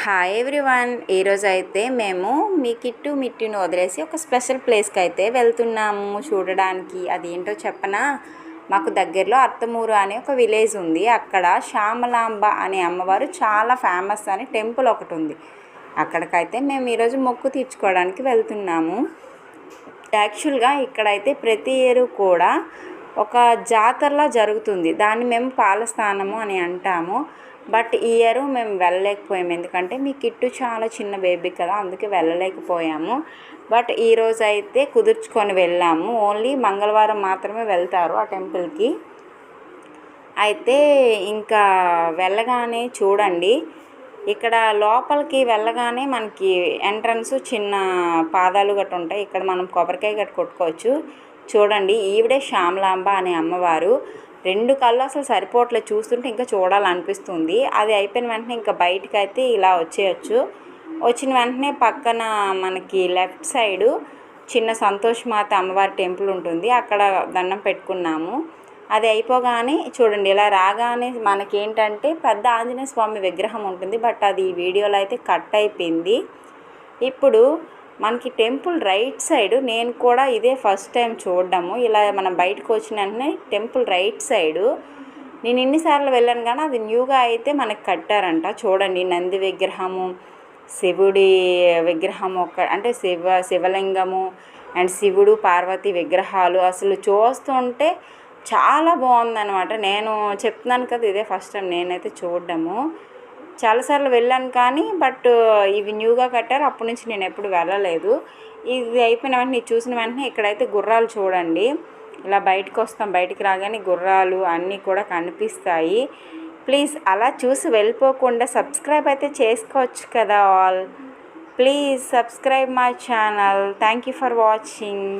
Hi everyone, ఈరోజు అయితే మేము మీ కిట్టు మిట్టుని వదిలేసి ఒక స్పెషల్ ప్లేస్కి అయితే వెళ్తున్నాము చూడడానికి. అది ఏంటో చెప్పనా, మాకు దగ్గరలో అత్తమూరు అనే ఒక విలేజ్ ఉంది. అక్కడ శ్యామలాంబ అనే అమ్మవారు చాలా ఫేమస్ అని టెంపుల్ ఒకటి ఉంది. అక్కడికైతే మేము ఈరోజు మొక్కు తీర్చుకోవడానికి వెళ్తున్నాము. యాక్చువల్గా ఇక్కడైతే ప్రతి ఇయర్ కూడా ఒక జాతరలా జరుగుతుంది. దాన్ని మేము పాలస్థానము అని అంటాము. బట్ ఈ ఇయర్ మేము వెళ్ళలేకపోయాము, ఎందుకంటే మీ కిట్టు చాలా చిన్న బేబీ కదా, అందుకే వెళ్ళలేకపోయాము. బట్ ఈరోజు అయితే కుదుర్చుకొని వెళ్ళాము. ఓన్లీ మంగళవారం మాత్రమే వెళ్తారు ఆ టెంపుల్కి. అయితే ఇంకా వెళ్ళగానే చూడండి, ఇక్కడ లోపలికి వెళ్ళగానే మనకి ఎంట్రన్స్ చిన్న పాదాలు గట్టు ఉంటాయి. ఇక్కడ మనం కొబ్బరికాయ గట్టు కొట్టుకోవచ్చు. చూడండి, ఈవిడే శ్యామలాంబ అనే అమ్మవారు. రెండు కళ్ళు అసలు సరిపోవట్లేదు, చూస్తుంటే ఇంకా చూడాలనిపిస్తుంది. అది అయిపోయిన వెంటనే ఇంకా బయటకు అయితే ఇలా వచ్చేయచ్చు. వచ్చిన వెంటనే పక్కన మనకి లెఫ్ట్ సైడు చిన్న సంతోషమాత అమ్మవారి టెంపుల్ ఉంటుంది. అక్కడ దండం పెట్టుకున్నాము. అది అయిపోగానే చూడండి, ఇలా రాగానే మనకేంటంటే పెద్ద ఆంజనేయ స్వామి విగ్రహం ఉంటుంది. బట్ అది ఈ వీడియోలో అయితే కట్ అయిపోయింది. ఇప్పుడు మనకి టెంపుల్ రైట్ సైడ్, నేను కూడా ఇదే ఫస్ట్ టైం చూడడము. ఇలా మనం బయటకు వచ్చిన వెంటనే టెంపుల్ రైట్ సైడు నేను ఇన్నిసార్లు వెళ్ళాను, కానీ అది న్యూగా అయితే మనకి కట్టారంట. చూడండి, నంది విగ్రహము, శివుడి విగ్రహం అంటే శివలింగము అండ్ శివుడు పార్వతి విగ్రహాలు అసలు చూస్తుంటే చాలా బాగుందన్నమాట. నేను చెప్తున్నాను కదా, ఇదే ఫస్ట్ టైం నేనైతే చూడడము. చాలాసార్లు వెళ్ళాను కానీ బట్ ఇవి న్యూగా కట్టారు. అప్పటి నుంచి నేను ఎప్పుడు వెళ్ళలేదు. ఇది అయిపోయిన వెంటనే చూసిన వెంటనే ఇక్కడైతే గుర్రాలు చూడండి, ఇలా బయటకు వస్తాం. బయటికి రాగానే గుర్రాలు అన్నీ కూడా కనిపిస్తాయి. ప్లీజ్ అలా చూసి వెళ్ళిపోకుండా సబ్స్క్రైబ్ అయితే చేసుకోవచ్చు కదా all. Please subscribe my channel. Thank you for watching.